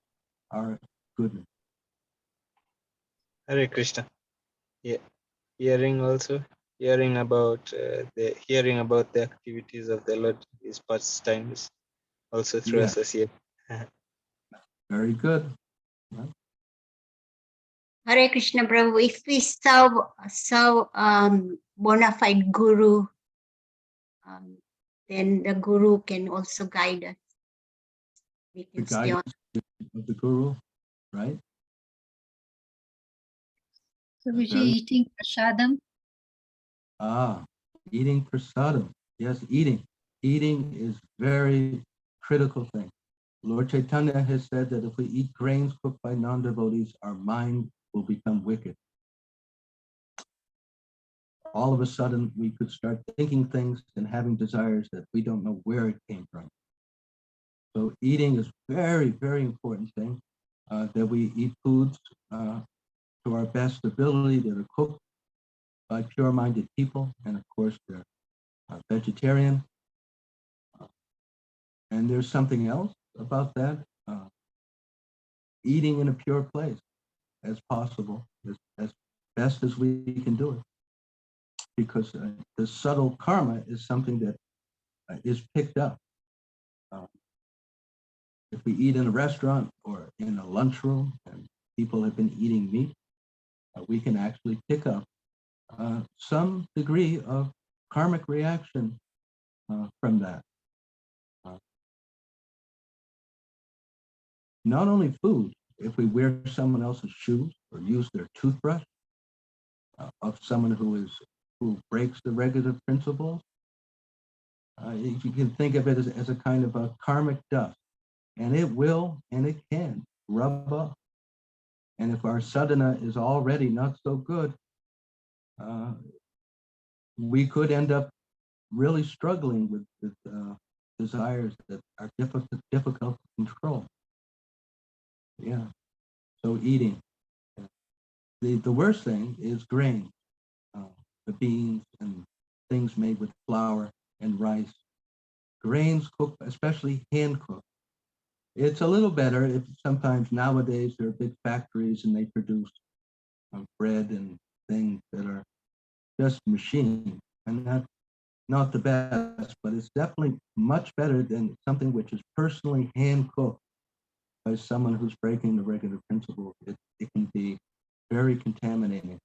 our goodness? Hare Krishna. Yeah, hearing about the activities of the Lord, his pastimes, also through Yeah. association. Very good. Hare Krishna Prabhu, if we serve bona fide guru, then the guru can also guide us. We The can stay on. guidance of the guru, right? Prabhuji, Very- eating prasadam. Eating prasadam. Yes, eating. Eating is very critical thing. Lord Chaitanya has said that if we eat grains cooked by non-devotees, our mind will become wicked. All of a sudden, we could start thinking things and having desires that we don't know where it came from. So eating is very, very important thing, that we eat foods to our best ability that are cooked by pure-minded people, and of course they're vegetarian. And there's something else about that, eating in a pure place as possible, as best as we can do it. Because the subtle karma is something that is picked up. If we eat in a restaurant or in a lunchroom and people have been eating meat, we can actually pick up some degree of karmic reaction from that. Not only food, if we wear someone else's shoes or use their toothbrush of someone who breaks the regular principles, you can think of it as a kind of a karmic dust, and it will and it can rub off. And if our sadhana is already not so good, we could end up really struggling with desires that are difficult to control. Yeah. So eating. The worst thing is grain, the beans and things made with flour and rice. Grains cooked, especially hand cooked. It's a little better if sometimes nowadays there are big factories and they produce bread and things that are just machine, and that's not the best, but it's definitely much better than something which is personally hand cooked by someone who's breaking the regular principles. It can be very contaminating.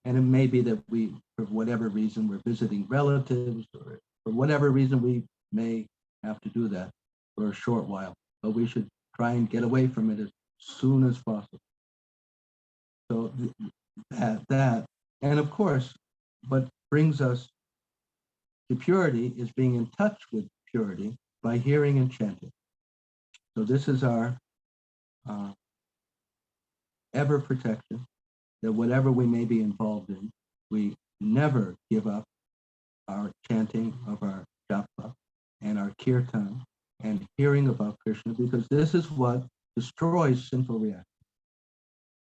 And it may be that we, for whatever reason, we're visiting relatives, or for whatever reason, we may have to do that for a short while, but we should try and get away from it as soon as possible. So that, and of course, what brings us to purity is being in touch with purity by hearing and chanting. So this is our ever protection, that whatever we may be involved in, we never give up our chanting of our japa and our kirtan and hearing about Krishna, because this is what destroys sinful reaction.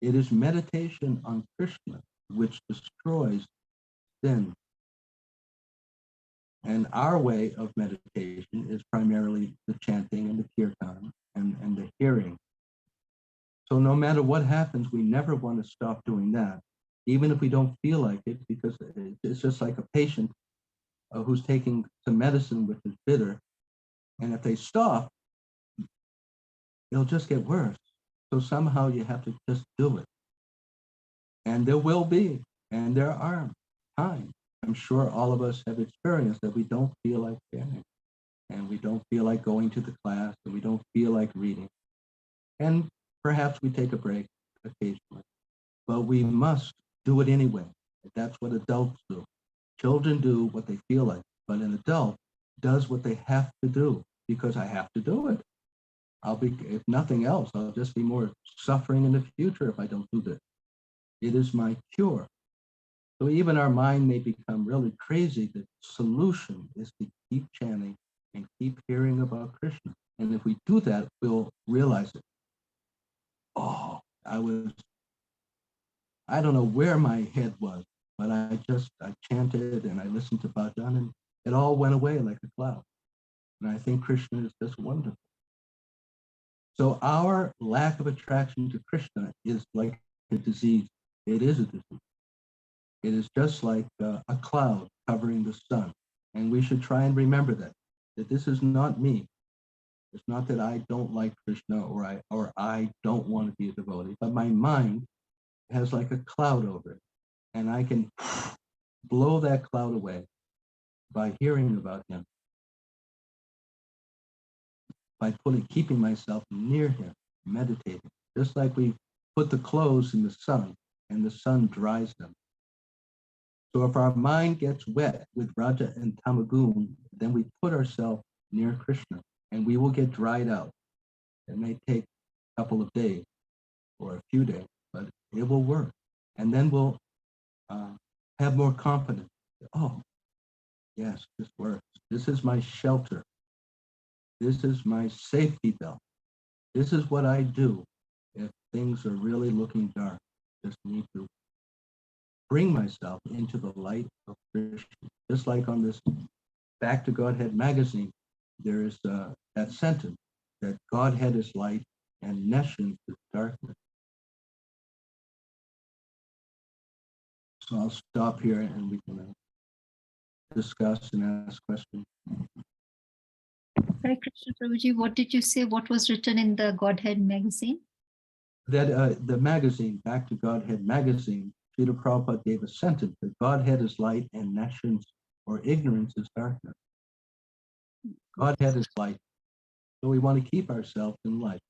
It is meditation on Krishna which destroys sin. And our way of meditation is primarily the chanting and the kirtan and the hearing. So no matter what happens, we never want to stop doing that, even if we don't feel like it, because it's just like a patient who's taking some medicine which is bitter. And if they stop, it'll just get worse. So somehow you have to just do it. And there will be, and there are times, I'm sure all of us have experienced, that we don't feel like chanting, and we don't feel like going to the class, and we don't feel like reading. And perhaps we take a break occasionally, but we must do it anyway. That's what adults do. Children do what they feel like, but an adult does what they have to do because I have to do it. If nothing else, I'll just be more suffering in the future if I don't do this. It is my cure. So even our mind may become really crazy. The solution is to keep chanting and keep hearing about Krishna. And if we do that, we'll realize it. Oh, I don't know where my head was, but I chanted and I listened to bhajan and it all went away like a cloud. And I think Krishna is just wonderful. So our lack of attraction to Krishna is like a disease. It is a disease. It is just like a cloud covering the sun. And we should try and remember that this is not me. It's not that I don't like Krishna or I don't want to be a devotee, but my mind has like a cloud over it. And I can blow that cloud away by hearing about him, by keeping myself near him, meditating, just like we put the clothes in the sun and the sun dries them. So if our mind gets wet with Raja and Tamagun, then we put ourselves near Krishna and we will get dried out. It may take a couple of days or a few days, but it will work. And then we'll have more confidence. Oh, yes, this works. This is my shelter. This is my safety belt. This is what I do if things are really looking dark. Just need to bring myself into the light of Krishna. Just like on this Back to Godhead magazine, there is that sentence that Godhead is light and nescience is darkness. So I'll stop here and we can discuss and ask questions. Hare Krishna, Prabhuji, what did you say? What was written in the Godhead magazine? That the magazine, Back to Godhead magazine, Srila Prabhupada gave a sentence that Godhead is light and nescience or ignorance is darkness. Godhead is light. So we want to keep ourselves in light.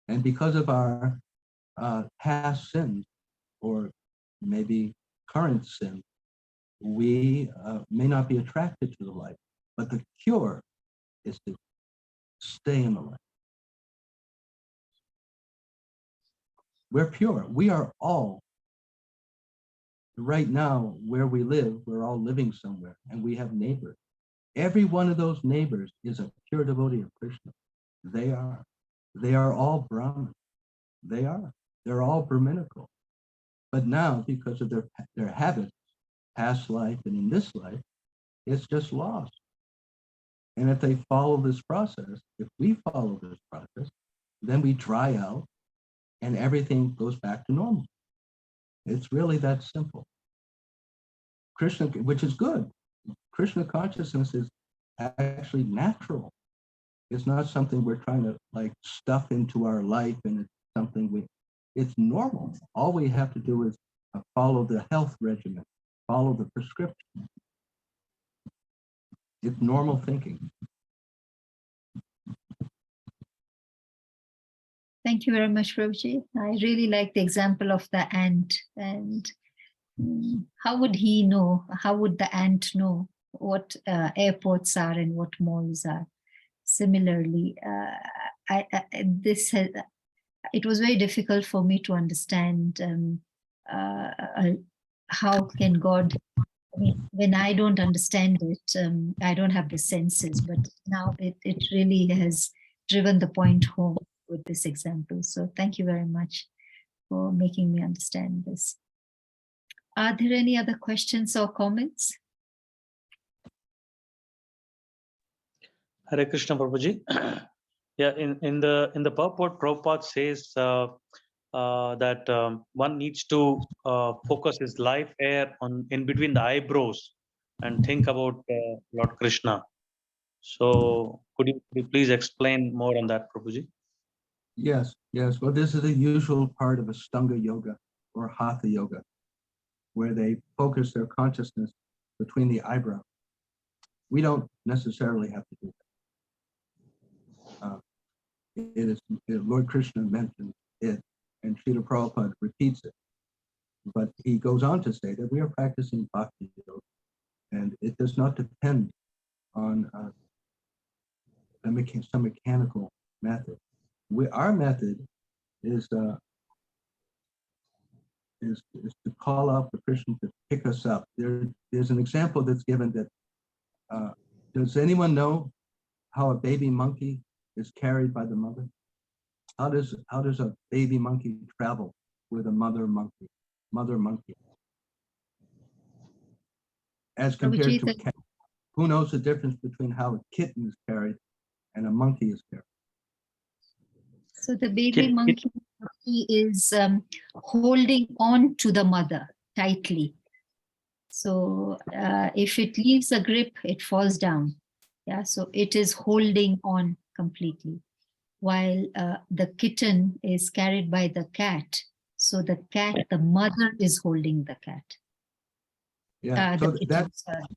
And because of our past sins or maybe current sins, we may not be attracted to the light. But the cure is to stay in the light. We're pure. We are all, right now, where we live, we're all living somewhere and we have neighbors. Every one of those neighbors is a pure devotee of Krishna. They are all Brahmin. They're all Brahminical. But now, because of their habits, past life and in this life, it's just lost. And if they follow this process, if we follow this process, then we dry out and everything goes back to normal. It's really that simple. Krishna, which is good. Krishna consciousness is actually natural. It's not something we're trying to like stuff into our life and it's something it's normal. All we have to do is follow the health regimen, follow the prescription. It's normal thinking. Thank you very much, Prabhuji. I really like the example of the ant. And how would he know? How would the ant know what airports are and what malls are? Similarly, it was very difficult for me to understand how can God, when I don't understand it, I don't have the senses, but now it really has driven the point home with this example. So thank you very much for making me understand this. Are there any other questions or comments? Hare Krishna, Prabhuji. Yeah, in the purport, Prabhupada says that one needs to focus his life air in between the eyebrows and think about Lord Krishna. So could you please explain more on that, Prabhuji? Yes. Well, this is the usual part of Ashtanga yoga or Hatha yoga, where they focus their consciousness between the eyebrows. We don't necessarily have to do that. Lord Krishna mentions it, and Srila Prabhupada repeats it. But he goes on to say that we are practicing bhakti yoga, and it does not depend on some mechanical method. Our method is to call out the Krishna to pick us up. There's an example that's given that. Does anyone know how a baby monkey is carried by the mother? How does a baby monkey travel with a mother monkey? As compared to a cat. Who knows the difference between how a kitten is carried and a monkey is carried? So the baby monkey is holding on to the mother tightly. So if it leaves a grip, it falls down. Yeah, so it is holding on completely, while the kitten is carried by the cat. So the mother is holding the cat. Yeah, so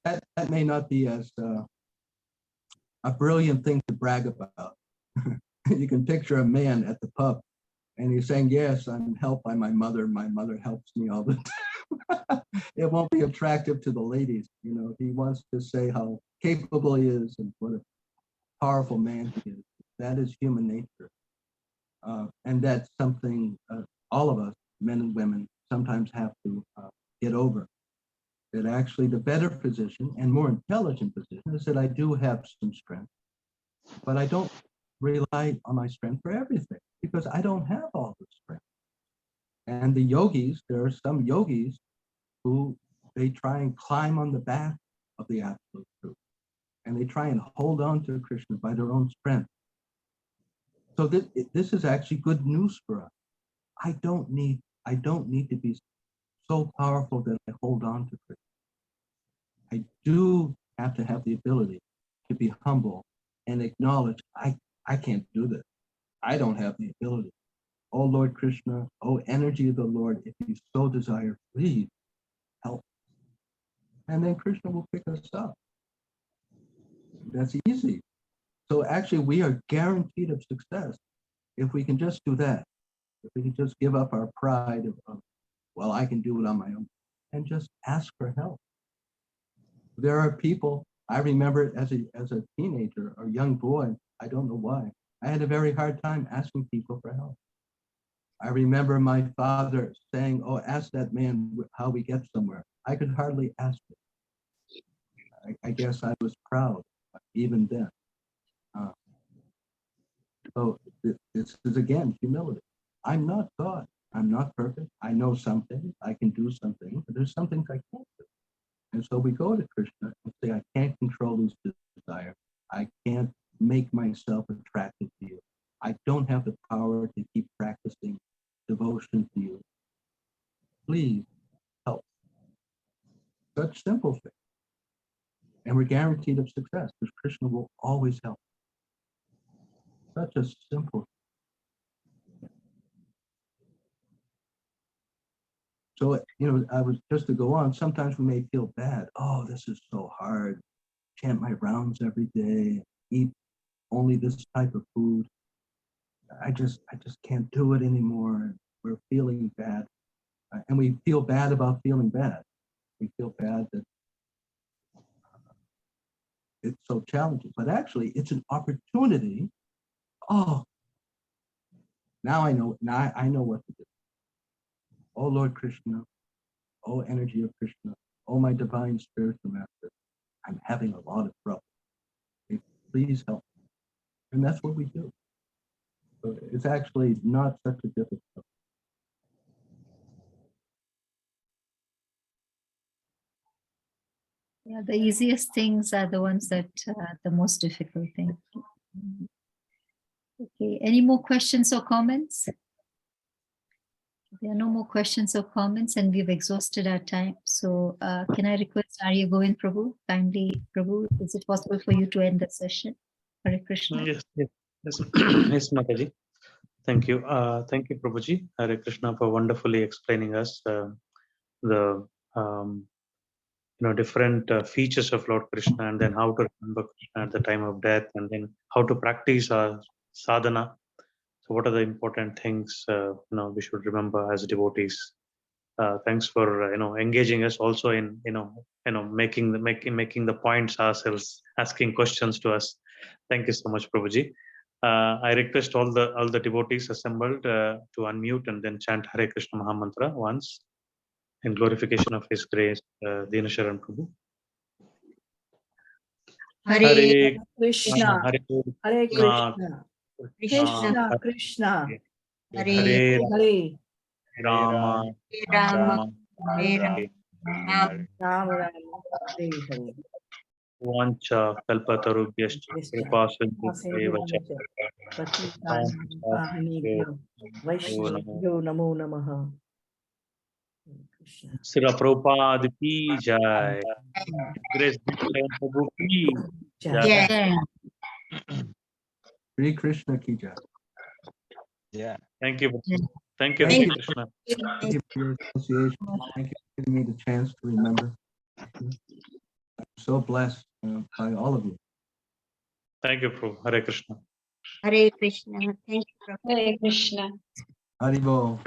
that may not be as a brilliant thing to brag about. You can picture a man at the pub and he's saying, yes, I'm helped by my mother. My mother helps me all the time. It won't be attractive to the ladies. You know, he wants to say how capable he is and what a powerful man he is. That is human nature. And that's something all of us, men and women, sometimes have to get over. That actually the better position and more intelligent position is that I do have some strength, but I don't rely on my strength for everything because I don't have all the strength. And the yogis, there are some yogis who they try and climb on the back of the absolute truth, and they try and hold on to Krishna by their own strength. So this is actually good news for us. I don't need to be so powerful that I hold on to Krishna. I do have to have the ability to be humble and acknowledge I can't do this. I don't have the ability. Oh Lord Krishna, oh energy of the Lord, if you so desire, please help. And then Krishna will pick us up. That's easy. So actually we are guaranteed of success if we can just do that. If we can just give up our pride of well, I can do it on my own and just ask for help. There are people, I remember as a teenager or young boy, I don't know why, I had a very hard time asking people for help. I remember my father saying, oh, ask that man how we get somewhere. I could hardly ask it. I guess I was proud even then. So this is again humility. I'm not God. I'm not perfect. I know something. I can do something, but there's some things I can't do. And so we go to Krishna and say, I can't control this desire. I can't make myself attracted to you. I don't have the power to keep practicing devotion to you. Please help. Such simple things. And we're guaranteed of success because Krishna will always help. Such a simple. So, you know, I was just to go on, sometimes we may feel bad. Oh, this is so hard. Chant my rounds every day, eat only this type of food. I just can't do it anymore. We're feeling bad. And we feel bad about feeling bad. We feel bad that it's so challenging, but actually it's an opportunity. Oh, now I know what to do. Oh Lord Krishna, oh energy of Krishna, oh my divine spiritual master, I'm having a lot of trouble. Please help. And that's what we do. So it's actually not such a difficult. Yeah, the easiest things are the ones that the most difficult thing. Okay, any more questions or comments? There are no more questions or comments, and we've exhausted our time. So can I request Arya Govind Prabhu, kindly, Prabhu, is it possible for you to end the session? Hare Krishna. Yes, yes, Mataji. Thank you. Thank you, Prabhuji. Hare Krishna for wonderfully explaining us the different features of Lord Krishna, and then how to remember Krishna at the time of death, and then how to practice our sadhana. So, what are the important things we should remember as devotees? Thanks for engaging us also in making the points ourselves, asking questions to us. Thank you so much, Prabhuji. I request all the devotees assembled to unmute and then chant Hare Krishna Mahamantra once in glorification of His grace. Dina Sharan Prabhu. Hare Krishna, Hare Hare Krishna, Krishna, Krishna Krishna, Hare Hare Hare Rama, Rama, Hare Hare Rama, Rama Rama, Hare Hare. Vancha Kalpatarubhyascha Kripa Sindhubheva cha Vaishnavyo Namo Namaha. Krishna. Srila Prabhupada ki jai. Grace Prabhu ki jai. Jai. Hare Krishna ki jai. Yeah. Thank you. Thank you, Thank Hare you. Krishna. Thank you for your association. Thank you for giving me the chance to remember. I'm so blessed by all of you. Thank you, Prabhu. Hare Krishna. Hare Krishna. Thank you, Prabhu. Hare Krishna. Haribol.